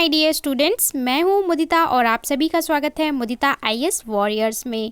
Dear students, मैं हूं मुदिता और आप सभी का स्वागत है मुदिता आईएएस वॉरियर्स में।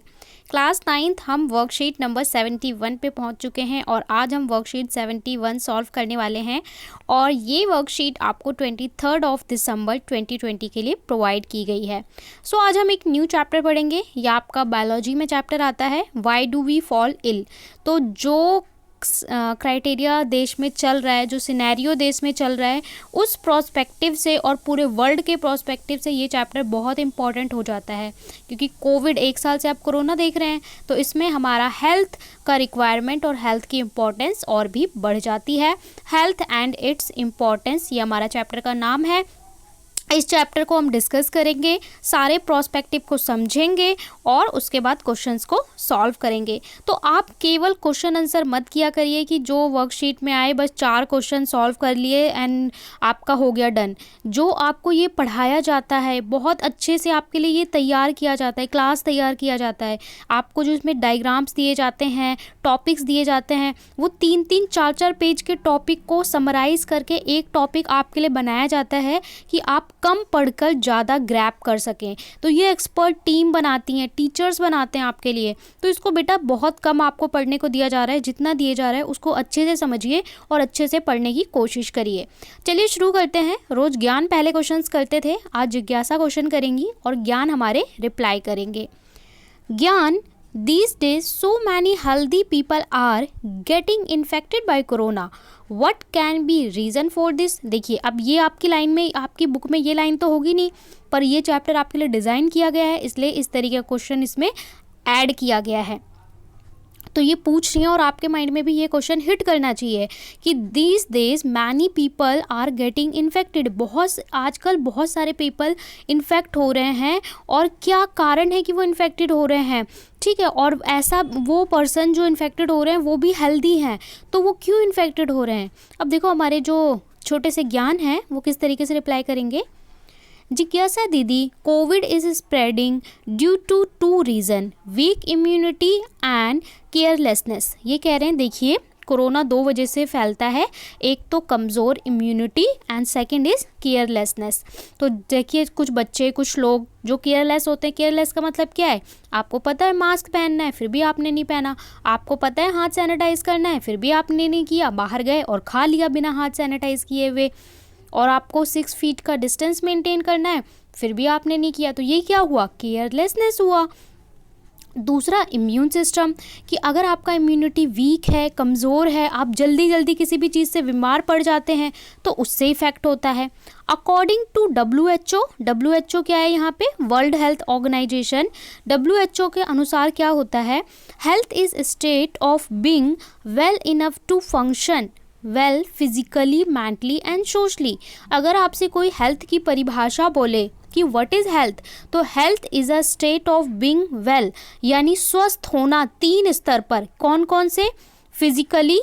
क्लास 9th हम वर्कशीट नंबर 71 पे पहुंच चुके हैं और आज हम वर्कशीट 71 सॉल्व करने वाले हैं और ये वर्कशीट आपको 23 दिसंबर 2020 के लिए प्रोवाइड की गई है। सो आज हम एक न्यू चैप्टर पढ़ेंगे। यह आपका बायोलॉजी में चैप्टर आता है, why do we fall ill. तो जो क्राइटेरिया देश में चल रहा है, जो सिनेरियो देश में चल रहा है, उस प्रोस्पेक्टिव से और पूरे वर्ल्ड के प्रोस्पेक्टिव से ये चैप्टर बहुत इंपॉर्टेंट हो जाता है, क्योंकि कोविड 1 साल से आप कोरोना देख रहे हैं, तो इसमें हमारा हेल्थ का रिक्वायरमेंट और हेल्थ की इम्पोर्टेंस और भी बढ़ जाती है। हेल्थ एंड इट्स इम्पोर्टेंस, ये हमारा चैप्टर का नाम है। इस चैप्टर को हम डिस्कस करेंगे, सारे प्रोस्पेक्टिव को समझेंगे और उसके बाद क्वेश्चंस को सॉल्व करेंगे। तो आप केवल क्वेश्चन आंसर मत किया करिए कि जो वर्कशीट में आए बस 4 क्वेश्चन सॉल्व कर लिए एंड आपका हो गया डन। जो आपको ये पढ़ाया जाता है, बहुत अच्छे से आपके लिए ये तैयार किया जाता है, क्लास तैयार किया जाता है। आपको जो इसमें डायग्राम्स दिए जाते हैं, टॉपिक्स दिए जाते हैं, वो 3-3, 4-4 पेज के टॉपिक को समराइज़ करके एक टॉपिक आपके लिए बनाया जाता है कि आप कम पढ़कर ज़्यादा ग्रैब कर सकें। तो ये एक्सपर्ट टीम बनाती हैं, टीचर्स बनाते हैं आपके लिए। तो इसको बेटा बहुत कम आपको पढ़ने को दिया जा रहा है, जितना दिया जा रहा है उसको अच्छे से समझिए और अच्छे से पढ़ने की कोशिश करिए। चलिए शुरू करते हैं। रोज़ ज्ञान पहले क्वेश्चंस करते थे, आज जिज्ञासा क्वेश्चन करेंगी और ज्ञान हमारे रिप्लाई करेंगे। ज्ञान, These days so many healthy people are getting infected by corona. What can be reason for this? देखिए, अब ये आपकी लाइन में, आपकी बुक में ये लाइन तो होगी नहीं, पर ये चैप्टर आपके लिए डिज़ाइन किया गया है, इसलिए इस तरीके का क्वेश्चन इसमें ऐड किया गया है। तो ये पूछ रही हैं और आपके माइंड में भी ये क्वेश्चन हिट करना चाहिए कि these days many people are getting infected. आजकल बहुत सारे पीपल इन्फेक्ट हो रहे हैं और क्या कारण है कि वो इन्फेक्टेड हो रहे हैं, ठीक है। और ऐसा वो पर्सन जो इन्फेक्टेड हो रहे हैं वो भी हेल्दी हैं, तो वो क्यों इन्फेक्टेड हो रहे हैं। अब देखो हमारे जो छोटे से ज्ञान हैं वो किस तरीके से रिप्लाई करेंगे। जिज्ञासा दीदी, Covid is spreading due to 2 reason, weak immunity and carelessness. ये कह रहे हैं देखिए कोरोना 2 वजह से फैलता है, एक तो कमज़ोर immunity and second is carelessness. तो देखिए कुछ बच्चे, कुछ लोग जो केयरलेस होते हैं, केयरलेस का मतलब क्या है, आपको पता है मास्क पहनना है फिर भी आपने नहीं पहना, आपको पता है हाथ सैनिटाइज़ करना है फिर भी आपने नहीं किया, बाहर गए और खा लिया बिना हाथ सैनिटाइज़ किए हुए, और आपको 6 फीट का डिस्टेंस मेंटेन करना है फिर भी आपने नहीं किया। तो ये क्या हुआ, केयरलेसनेस हुआ। दूसरा इम्यून सिस्टम, कि अगर आपका इम्यूनिटी वीक है, कमज़ोर है, आप जल्दी जल्दी किसी भी चीज़ से बीमार पड़ जाते हैं तो उससे इफ़ेक्ट होता है। अकॉर्डिंग टू WHO क्या है यहाँ पे, वर्ल्ड हेल्थ ऑर्गेनाइजेशन, WHO के अनुसार क्या होता है, health is state of being well enough to function well physically, mentally and socially. अगर आपसे कोई हेल्थ की परिभाषा बोले कि व्हाट इज़ हेल्थ, तो health is a state of being well, यानी स्वस्थ होना 3 स्तर पर। कौन कौन से, फिजिकली,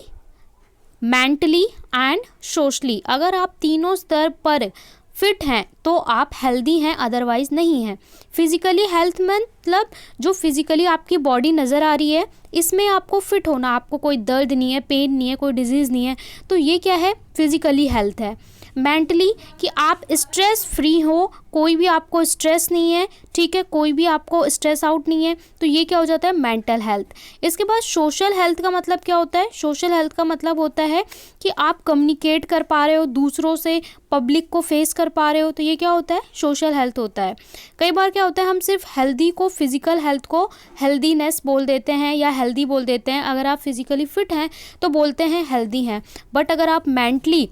मेंटली एंड सोशली। अगर आप तीनों स्तर पर फिट हैं तो आप हेल्दी हैं, अदरवाइज नहीं हैं। फिजिकली हेल्थ मतलब जो फिजिकली आपकी बॉडी नज़र आ रही है, इसमें आपको फिट होना, आपको कोई दर्द नहीं है, पेन नहीं है, कोई डिजीज़ नहीं है, तो ये क्या है, फिजिकली हेल्थ है। मेंटली, कि आप स्ट्रेस फ्री हो, कोई भी आपको स्ट्रेस नहीं है, ठीक है, कोई भी आपको स्ट्रेस आउट नहीं है, तो ये क्या हो जाता है, मेंटल हेल्थ। इसके बाद सोशल हेल्थ का मतलब क्या होता है, सोशल हेल्थ का मतलब होता है कि आप कम्युनिकेट कर पा रहे हो दूसरों से, पब्लिक को फेस कर पा रहे हो, तो ये क्या होता है, सोशल हेल्थ होता है। कई बार क्या होता है, हम सिर्फ हेल्दी को, फिजिकल हेल्थ को हेल्दीनेस बोल देते हैं या हेल्दी बोल देते हैं। अगर आप फिजिकली फिट हैं तो बोलते हैं हेल्दी हैं, बट अगर आप मेंटली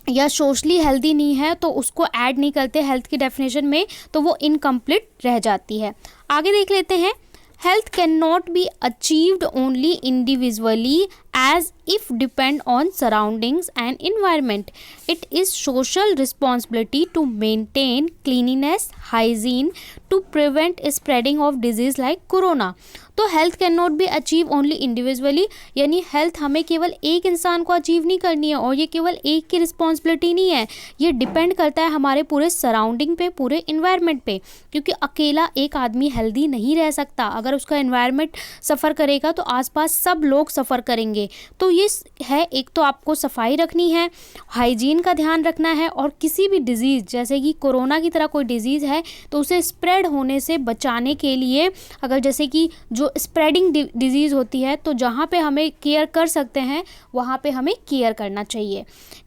या सोशली हेल्दी नहीं है तो उसको ऐड नहीं करते हेल्थ की डेफिनेशन में, तो वो इनकम्प्लीट रह जाती है। आगे देख लेते हैं। Health can not be achieved only individually as if depend on surroundings and environment. It is social responsibility to maintain cleanliness, hygiene to prevent spreading of disease like corona. तो health can not be achieve only individually, यानी health हमें केवल एक इंसान को achieve नहीं करनी है और ये केवल एक की रिस्पॉन्सिबिलिटी नहीं है, ये डिपेंड करता है हमारे पूरे सराउंडिंग पे, पूरे इन्वायरमेंट पे, क्योंकि अकेला एक आदमी हेल्दी नहीं रह सकता। अगर उसका इन्वायरमेंट सफ़र करेगा तो आसपास सब लोग सफ़र करेंगे। सके। तो ये है, एक तो आपको सफाई रखनी है, हाइजीन का ध्यान रखना है, और किसी भी डिज़ीज़ जैसे कि कोरोना की तरह कोई डिज़ीज़ है तो उसे स्प्रेड होने से बचाने के लिए, अगर जैसे कि जो स्प्रेडिंग डिज़ीज़ होती है तो जहाँ पे हमें केयर कर सकते हैं वहाँ पे हमें केयर करना चाहिए।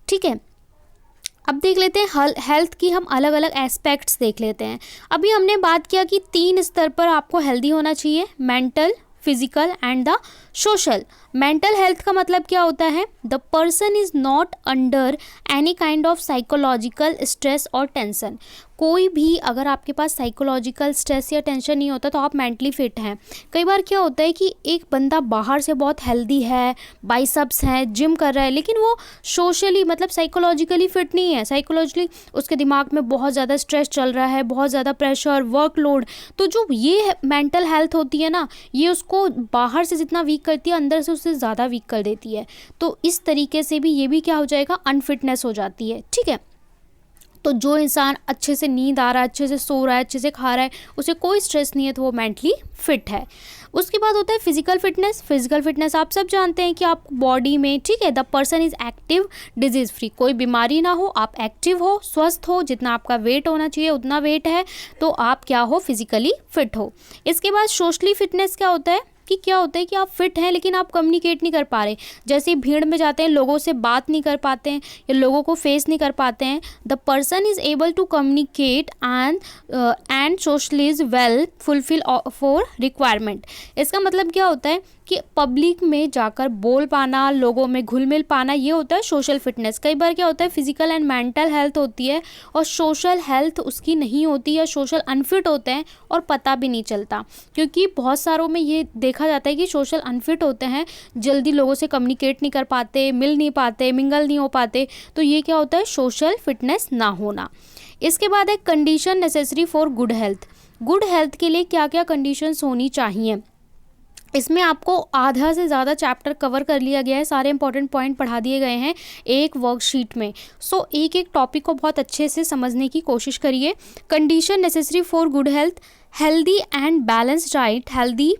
ठीक है, अब देख लेते हैं हेल्थ की हम अलग अलग एस्पेक्ट्स देख लेते हैं। अभी हमने बात किया कि 3 स्तर पर आपको हेल्दी होना चाहिए, mental, physical and the social. Mental health का मतलब क्या होता है? The person is not under any kind of psychological stress और टेंशन। कोई भी अगर आपके पास साइकोलॉजिकल स्ट्रेस या टेंशन नहीं होता तो आप मेंटली फिट हैं। कई बार क्या होता है कि एक बंदा बाहर से बहुत हेल्दी है, बाइसेप्स हैं, जिम कर रहा है, लेकिन वो सोशली मतलब साइकोलॉजिकली फिट नहीं है। साइकोलॉजिकली उसके दिमाग में बहुत ज़्यादा स्ट्रेस चल रहा है, बहुत ज़्यादा प्रेशर, वर्कलोड। तो जो ये मेंटल हेल्थ होती है ना, ये उसको बाहर से जितना वीक करती है अंदर से उससे ज़्यादा वीक कर देती है। तो इस तरीके से भी ये भी क्या हो जाएगा, अनफिटनेस हो जाती है। ठीक है, तो जो इंसान अच्छे से नींद आ रहा है, अच्छे से सो रहा है, अच्छे से खा रहा है, उसे कोई स्ट्रेस नहीं है, तो वो मेंटली फिट है। उसके बाद होता है फिजिकल फिटनेस। फिजिकल फिटनेस आप सब जानते हैं कि आप बॉडी में, ठीक है, the person is active, disease free, कोई बीमारी ना हो, आप एक्टिव हो, स्वस्थ हो, जितना आपका वेट होना चाहिए उतना वेट है, तो आप क्या हो, फिजिकली फिट हो। इसके बाद सोशली फिटनेस क्या होता है कि आप फिट हैं लेकिन आप कम्युनिकेट नहीं कर पा रहे। जैसे भीड़ में जाते हैं, लोगों से बात नहीं कर पाते हैं या लोगों को फेस नहीं कर पाते हैं। The person is able to communicate and socialise well, fulfil for requirement. इसका मतलब क्या होता है कि पब्लिक में जाकर बोल पाना, लोगों में घुल मिल पाना, ये होता है सोशल फिटनेस। कई बार क्या होता है, फिजिकल एंड मेंटल हेल्थ होती है और सोशल हेल्थ उसकी नहीं होती या सोशल अनफिट होते हैं और पता भी नहीं चलता। क्योंकि बहुत सारों में ये देखा जाता है कि सोशल अनफिट होते हैं, जल्दी लोगों से कम्युनिकेट नहीं कर पाते, मिल नहीं पाते, मिंगल नहीं हो पाते। तो ये क्या होता है, सोशल फिटनेस ना होना। इसके बाद है condition necessary for good health. Good health के लिए क्या क्या कंडीशंस होनी चाहिए, इसमें आपको आधा से ज़्यादा चैप्टर कवर कर लिया गया है, सारे इंपॉर्टेंट पॉइंट पढ़ा दिए गए हैं एक वर्कशीट में। सो एक एक टॉपिक को बहुत अच्छे से समझने की कोशिश करिए। Condition necessary for good health, healthy and balanced diet, healthy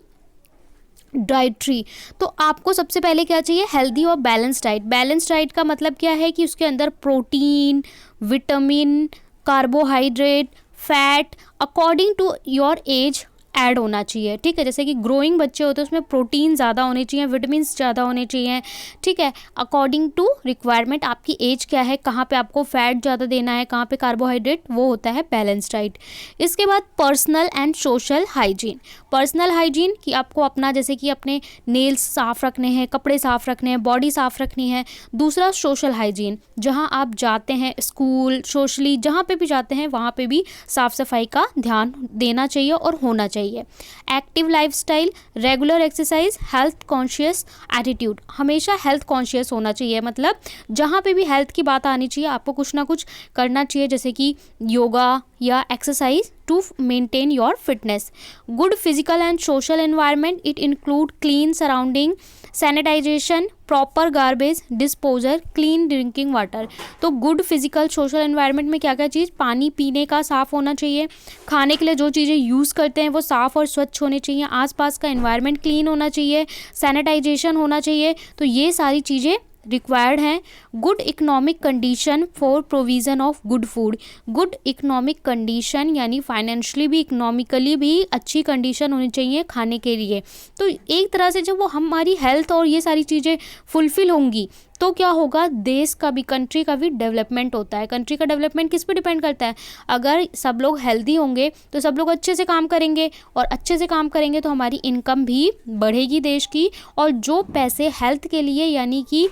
dietary. तो आपको सबसे पहले क्या चाहिए, हेल्दी और बैलेंस डाइट। बैलेंस डाइट का मतलब क्या है कि उसके अंदर protein, vitamin, carbohydrate, fat according to your age add होना चाहिए। ठीक है, जैसे कि ग्रोइंग बच्चे होते हैं उसमें प्रोटीन ज़्यादा होने चाहिए, विटामिन ज़्यादा होने चाहिए। ठीक है, अकॉर्डिंग टू रिक्वायरमेंट, आपकी एज क्या है, कहाँ पे आपको फैट ज़्यादा देना है, कहाँ पे कार्बोहाइड्रेट, वो होता है बैलेंस डाइट। इसके बाद personal and social hygiene. Personal hygiene कि आपको अपना जैसे कि अपने नेल्स साफ़ रखने हैं, कपड़े साफ़ रखने हैं, बॉडी साफ़ रखनी है। दूसरा सोशल हाइजीन, जहाँ आप जाते हैं, स्कूल, सोशली जहाँ पे भी जाते हैं वहाँ पे भी साफ़ सफाई का ध्यान देना चाहिए और होना चाहिए। Active lifestyle, regular exercise, health conscious attitude. हमेशा हेल्थ कॉन्शियस होना चाहिए, मतलब जहाँ पे भी हेल्थ की बात आनी चाहिए आपको कुछ ना कुछ करना चाहिए, जैसे कि योगा या exercise to maintain your fitness. Good physical and social environment, it include clean surrounding, sanitisation, proper garbage disposal, clean drinking water. तो गुड फिजिकल सोशल एनवायरनमेंट में क्या क्या चीज़, पानी पीने का साफ़ होना चाहिए, खाने के लिए जो चीज़ें यूज़ करते हैं वो साफ़ और स्वच्छ होनी चाहिए, आसपास का एनवायरनमेंट क्लीन होना चाहिए, सैनिटाइजेशन होना चाहिए। तो ये सारी चीज़ें रिक्वायर्ड हैं। Good economic condition for provision of good food. Good economic condition यानी फाइनेंशियली भी, इकोनॉमिकली भी अच्छी कंडीशन होनी चाहिए खाने के लिए। तो एक तरह से जब वो हमारी हेल्थ और ये सारी चीज़ें फुलफ़िल होंगी तो क्या होगा, देश का भी, कंट्री का भी डेवलपमेंट होता है। कंट्री का डेवलपमेंट किस पे डिपेंड करता है, अगर सब लोग हेल्दी होंगे तो सब लोग अच्छे से काम करेंगे, और अच्छे से काम करेंगे तो हमारी इनकम भी बढ़ेगी देश की, और जो पैसे हेल्थ के लिए यानी कि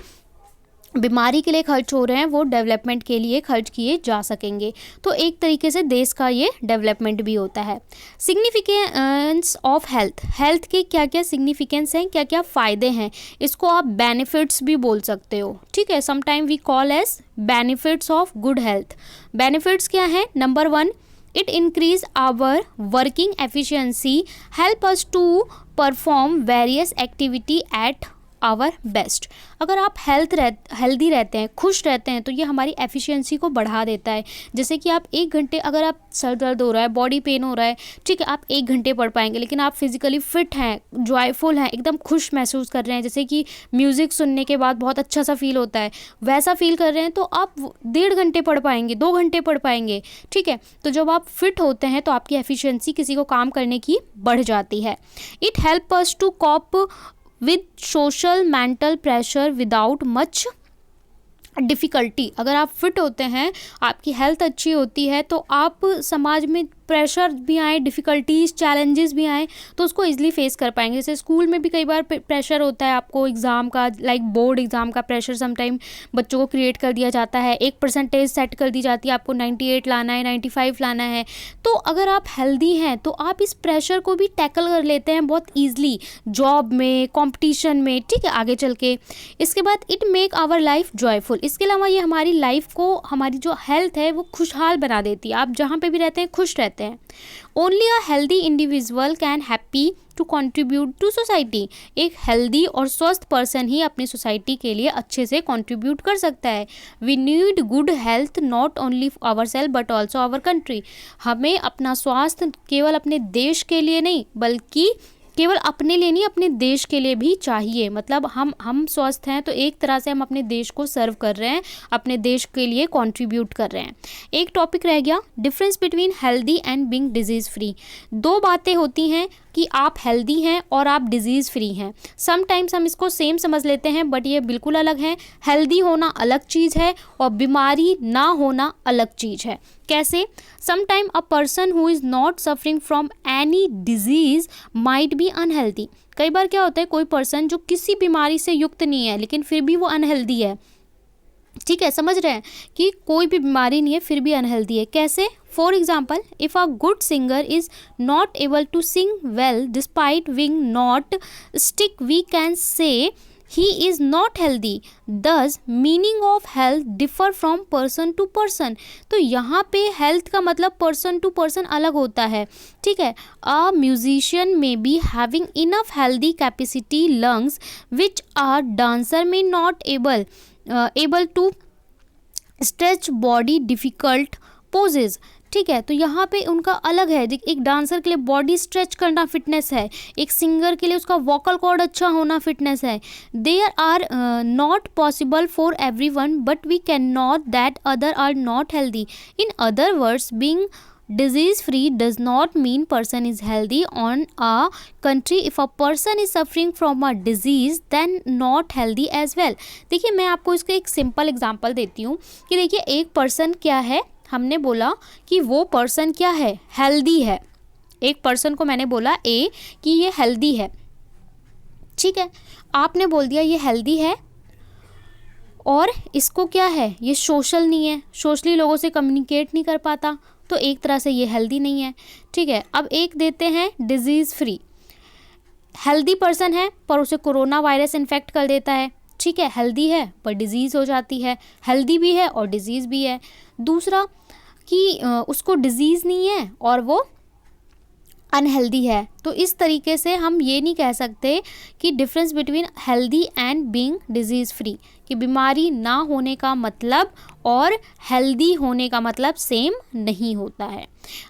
बीमारी के लिए खर्च हो रहे हैं वो डेवलपमेंट के लिए खर्च किए जा सकेंगे। तो एक तरीके से देश का ये डेवलपमेंट भी होता है। सिग्निफिकेंस ऑफ हेल्थ, हेल्थ के क्या क्या सिग्निफिकेंस हैं, क्या क्या फ़ायदे हैं, इसको आप बेनिफिट्स भी बोल सकते हो। ठीक है, sometime we call as benefits of good health. Benefits क्या हैं, number 1, it increase our working efficiency, help us to perform various activity at our best. अगर आप हेल्दी रहते हैं, खुश रहते हैं, तो ये हमारी एफिशिएंसी को बढ़ा देता है। जैसे कि आप 1 घंटे, अगर आप सर दर्द हो रहा है, बॉडी पेन हो रहा है, ठीक है, आप 1 घंटे पढ़ पाएंगे, लेकिन आप फिजिकली फिट हैं, जॉयफुल हैं, एकदम खुश महसूस कर रहे हैं, जैसे कि म्यूज़िक सुनने के बाद बहुत अच्छा सा फील होता है, वैसा फील कर रहे हैं, तो आप 1.5 घंटे पढ़ पाएंगे, 2 घंटे पढ़ पाएंगे, ठीक है। तो जब आप फिट होते हैं तो आपकी एफिशिएंसी किसी को काम करने की बढ़ जाती है। It help us to cope with social mental pressure without much difficulty. अगर आप फिट होते हैं, आपकी हेल्थ अच्छी होती है, तो आप समाज में प्रेशर भी आए, डिफ़िकल्टीज़, चैलेंजेस भी आए, तो उसको ईज़िली फेस कर पाएंगे। जैसे स्कूल में भी कई बार प्रेशर होता है आपको एग्ज़ाम का, लाइक बोर्ड एग्ज़ाम का प्रेशर समटाइम बच्चों को क्रिएट कर दिया जाता है। एक परसेंटेज सेट कर दी जाती है, आपको 98 लाना है, 95 लाना है। तो अगर आप हेल्दी हैं तो आप इस प्रेशर को भी टैकल कर लेते हैं बहुत ईज़िली, जॉब में, कॉम्पिटिशन में, ठीक है, आगे चल के। इसके बाद it make our life joyful. इसके अलावा ये हमारी लाइफ को, हमारी जो हेल्थ है वो खुशहाल बना देती है। आप जहाँ पे भी रहते हैं खुश रहते हैं। Only a healthy individual can happy to contribute to society. एक हेल्दी और स्वस्थ पर्सन ही अपनी सोसाइटी के लिए अच्छे से कंट्रीब्यूट कर सकता है। We need good health not only our self but also our country. हमें अपना स्वास्थ्य केवल अपने देश के लिए नहीं, बल्कि केवल अपने लिए नहीं, अपने देश के लिए भी चाहिए। मतलब हम स्वस्थ हैं तो एक तरह से हम अपने देश को सर्व कर रहे हैं, अपने देश के लिए कंट्रीब्यूट कर रहे हैं। एक टॉपिक रह गया, difference between healthy and being disease free. 2 बातें होती हैं कि आप हेल्दी हैं और आप डिजीज़ फ्री हैं। समटाइम्स हम इसको सेम समझ लेते हैं, बट ये बिल्कुल अलग है। हेल्दी होना अलग चीज़ है और बीमारी ना होना अलग चीज़ है। कैसे? Sometime a person who is not suffering from any disease might be unhealthy. कई बार क्या होता है, कोई पर्सन जो किसी बीमारी से युक्त नहीं है लेकिन फिर भी वो अनहेल्दी है, ठीक है, समझ रहे हैं कि कोई भी बीमारी नहीं है फिर भी अनहेल्दी है। कैसे? For example, if a good singer is not able to sing well despite being not sick, we can say he is not healthy. Thus meaning of health differ from person to person. तो यहाँ पे health का मतलब person to person अलग होता है, ठीक है। A musician may be having enough healthy capacity lungs which a dancer may not able to stretch body difficult poses, ठीक है। तो यहाँ पे उनका अलग है। एक डांसर के लिए बॉडी स्ट्रेच करना फिटनेस है, एक सिंगर के लिए उसका वोकल कॉर्ड अच्छा होना फिटनेस है। There are not possible for everyone but we can not that other are not healthy. In other words, being disease free does not mean person is healthy on a country. If a person is suffering from a disease then not healthy as well. देखिए, मैं आपको इसका एक simple example देती हूँ कि देखिए, एक पर्सन क्या है, हमने बोला कि वो पर्सन क्या है, हेल्दी है। एक पर्सन को मैंने बोला ए कि ये हेल्दी है, ठीक है। आपने बोल दिया ये हेल्दी है और इसको क्या है, ये सोशल नहीं है, सोशली लोगों से कम्युनिकेट नहीं कर पाता, तो एक तरह से ये हेल्दी नहीं है, ठीक है। अब एक देते हैं डिजीज़ फ्री। हेल्दी पर्सन है पर उसे कोरोना वायरस इन्फेक्ट कर देता है, ठीक है, हेल्दी है पर डिजीज़ हो जाती है, हेल्दी भी है और डिजीज़ भी है। दूसरा कि उसको डिजीज़ नहीं है और वो अनहेल्दी है। तो इस तरीके से हम ये नहीं कह सकते कि difference between healthy and being disease free, कि बीमारी ना होने का मतलब और हेल्दी होने का मतलब सेम नहीं होता है।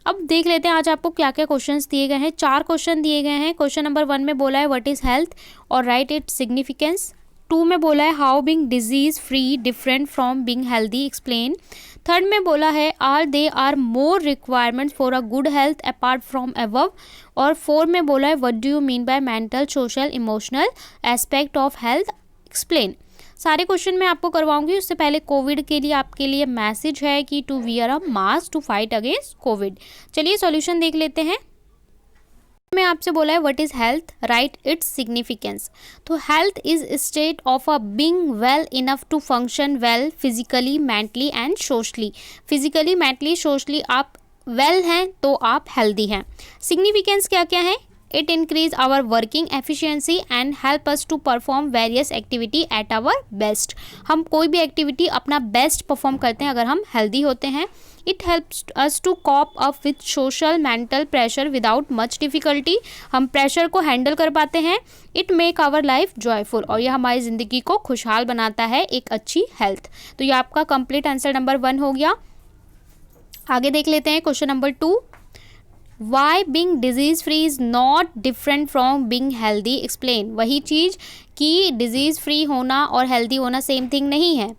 अब देख लेते हैं आज आपको क्या क्या क्वेश्चंस दिए गए हैं। 4 क्वेश्चन दिए गए हैं। क्वेश्चन नंबर 1 में बोला है व्हाट इज़ हेल्थ और राइट इट्स सिग्निफिकेंस। 2 में बोला है how being disease free different from being healthy, explain. 3rd में बोला है are they are more requirements for a good health apart from above. और 4 में बोला है what do you mean by mental, social, emotional aspect of health, explain. सारे question मैं आपको करवाऊंगी। उससे पहले कोविड के लिए आपके लिए मैसेज है कि to wear a mask to fight against Covid. चलिए सॉल्यूशन देख लेते हैं। मैं आपसे बोला है what is health, right it's significance. तो health is state of a being well enough to function well physically, mentally and socially. Physically, mentally, socially आप वेल हैं तो आप हेल्दी हैं। सिग्निफिकेंस क्या क्या है? It increase our working efficiency and help us to perform various activity eight our best. हम कोई भी एक्टिविटी अपना बेस्ट परफॉर्म करते हैं अगर हम हेल्दी होते हैं। It helps us to cope up with social mental pressure without much difficulty, हम प्रेशर को हैंडल कर पाते हैं। It make our life joyful, और यह हमारी ज़िंदगी को खुशहाल बनाता है एक अच्छी हेल्थ। तो ये आपका कंप्लीट आंसर नंबर 1 हो गया। आगे देख लेते हैं question number 2। Why being disease free is not different from being healthy, explain. वही चीज़ कि डिजीज़ फ्री होना और हेल्दी होना सेम थिंग नहीं है।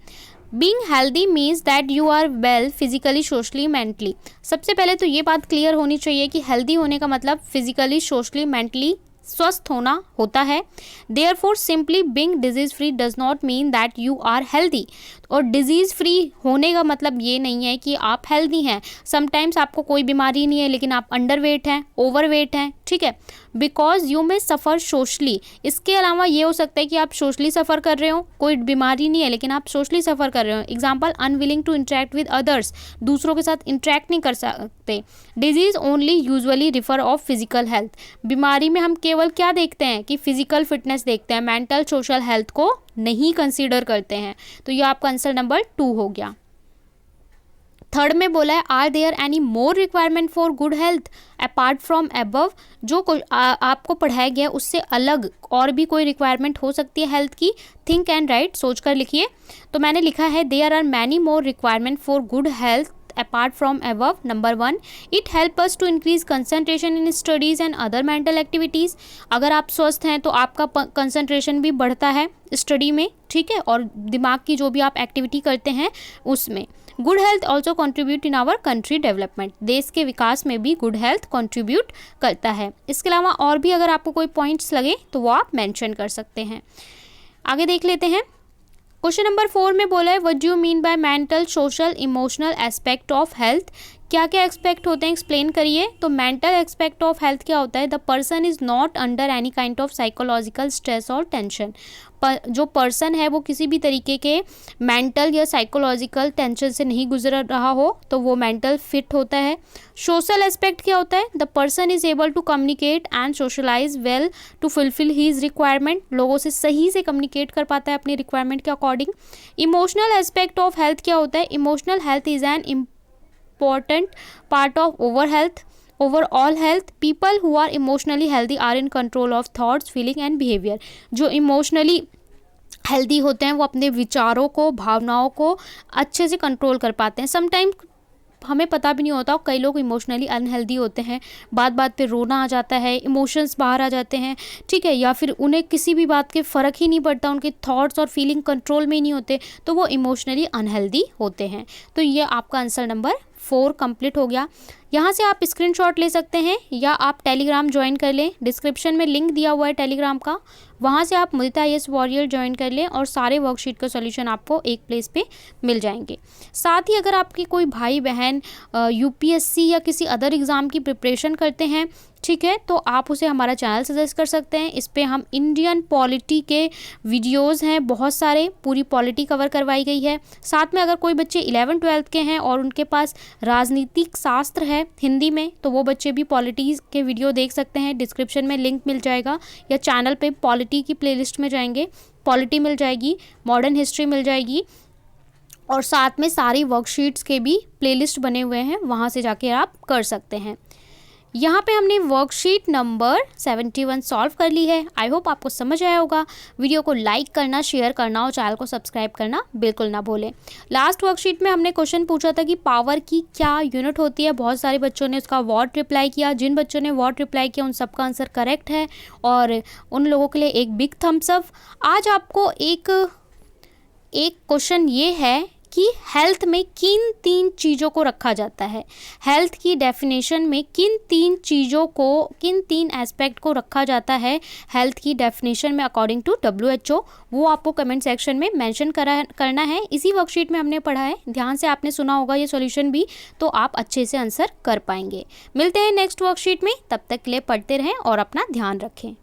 Being healthy means that you are well physically, socially, mentally. सबसे पहले तो ये बात क्लियर होनी चाहिए कि हेल्दी होने का मतलब फिजिकली, सोशली, मेंटली स्वस्थ होना होता है। Therefore simply being disease free does not mean that you are healthy, और डिजीज़ फ्री होने का मतलब ये नहीं है कि आप हेल्दी हैं। समटाइम्स आपको कोई बीमारी नहीं है लेकिन आप अंडर वेट हैं, ओवर वेट हैं, ठीक है, बिकॉज यू में सफ़र सोशली। इसके अलावा ये हो सकता है कि आप सोशली सफ़र कर रहे हो, कोई बीमारी नहीं है लेकिन आप सोशली सफ़र कर रहे हो। Example, unwilling to interact with others, दूसरों के साथ इंटरेक्ट नहीं कर सकते। Disease only usually refer of physical health, बीमारी में हम केवल क्या देखते हैं कि फिजिकल फिटनेस देखते हैं, मेंटल सोशल हेल्थ को नहीं कंसीडर करते हैं। तो ये आपका आंसर नंबर 2 हो गया। थर्ड में बोला है, are there any more requirement for good health apart from above, जो आपको पढ़ाया गया उससे अलग और भी कोई रिक्वायरमेंट हो सकती है हेल्थ की। थिंक एंड राइट, सोच कर लिखिए। तो मैंने लिखा है, there are many more requirement for good health apart from above. Number 1, it help us to increase concentration in studies and other mental activities. अगर आप स्वस्थ हैं तो आपका कंसंट्रेशन भी बढ़ता है स्टडी में, ठीक है, और दिमाग की जो भी आप एक्टिविटी करते हैं उसमें। Good health also contribute in our country development, देश के विकास में भी गुड हेल्थ कंट्रीब्यूट करता है। इसके अलावा और भी अगर आपको कोई पॉइंट्स लगे तो वो आप मेंशन कर सकते हैं। आगे देख लेते हैं। क्वेश्चन नंबर 4 में बोला है, what do you mean by mental social emotional aspect of health, क्या क्या एक्सपेक्ट होते हैं, एक्सप्लेन करिए। तो मेंटल एस्पेक्ट ऑफ हेल्थ क्या होता है, the person is not under any kind of psychological stress और टेंशन, जो पर्सन है वो किसी भी तरीके के मेंटल या साइकोलॉजिकल टेंशन से नहीं गुजर रहा हो तो वो मेंटल फिट होता है। सोशल एस्पेक्ट क्या होता है, the person is able to communicate and socialise well to fulfil his requirement, लोगों से सही से कम्युनिकेट कर पाता है अपनी रिक्वायरमेंट के according. Emotional aspect of health क्या होता है, emotional health is an important part of overall health. People who are emotionally healthy are in control of thoughts, feeling and behavior. जो इमोशनली हेल्दी होते हैं वो अपने विचारों को, भावनाओं को अच्छे से कंट्रोल कर पाते हैं। समटाइम हमें पता भी नहीं होता, कई लोग इमोशनली अनहेल्दी होते हैं, बात बात पे रोना आ जाता है, इमोशंस बाहर आ जाते हैं, ठीक है, या फिर उन्हें किसी भी बात के फ़र्क ही नहीं पड़ता, उनके थॉट्स और फीलिंग कंट्रोल में ही नहीं होते, तो वो इमोशनली अनहेल्दी होते हैं। तो ये आपका आंसर नंबर 4 कंप्लीट हो गया। यहाँ से आप स्क्रीनशॉट ले सकते हैं या आप टेलीग्राम ज्वाइन कर लें, डिस्क्रिप्शन में लिंक दिया हुआ है टेलीग्राम का, वहाँ से आप मुदिता IAS वॉरियर ज्वाइन कर लें और सारे वर्कशीट का सॉल्यूशन आपको एक प्लेस पे मिल जाएंगे। साथ ही अगर आपके कोई भाई बहन UPSC या किसी अदर एग्ज़ाम की प्रिपरेशन करते हैं, ठीक है, तो आप उसे हमारा चैनल सजेस्ट कर सकते हैं। इस पे हम इंडियन पॉलिटी के वीडियोस हैं बहुत सारे, पूरी पॉलिटी कवर करवाई गई है। साथ में अगर कोई बच्चे 11th-12th के हैं और उनके पास राजनीतिक शास्त्र है हिंदी में, तो वो बच्चे भी पॉलिटीज़ के वीडियो देख सकते हैं। डिस्क्रिप्शन में लिंक मिल जाएगा या चैनल पे पॉलिटी की प्लेलिस्ट में जाएंगे, पॉलिटी मिल जाएगी, मॉडर्न हिस्ट्री मिल जाएगी, और साथ में सारी वर्कशीट्स के भी प्लेलिस्ट बने हुए हैं, वहाँ से जाके आप कर सकते हैं। यहाँ पे हमने वर्कशीट नंबर 71 सॉल्व कर ली है। आई होप आपको समझ आया होगा। वीडियो को लाइक करना, शेयर करना और चैनल को सब्सक्राइब करना बिल्कुल ना भूलें। लास्ट वर्कशीट में हमने क्वेश्चन पूछा था कि पावर की क्या यूनिट होती है। बहुत सारे बच्चों ने उसका वॉट रिप्लाई किया। जिन बच्चों ने वॉट रिप्लाई किया उन सबका आंसर करेक्ट है और उन लोगों के लिए एक बिग थम्स अप। आज आपको एक क्वेश्चन ये है कि हेल्थ में किन 3 चीज़ों को रखा जाता है, हेल्थ की डेफिनेशन में किन 3 एस्पेक्ट को रखा जाता है हेल्थ की डेफिनेशन में अकॉर्डिंग टू WHO, वो आपको कमेंट सेक्शन में मेंशन करना है। इसी वर्कशीट में हमने पढ़ा है, ध्यान से आपने सुना होगा ये सॉल्यूशन भी, तो आप अच्छे से आंसर कर पाएंगे। मिलते हैं नेक्स्ट वर्कशीट में, तब तक के लिए पढ़ते रहें और अपना ध्यान रखें।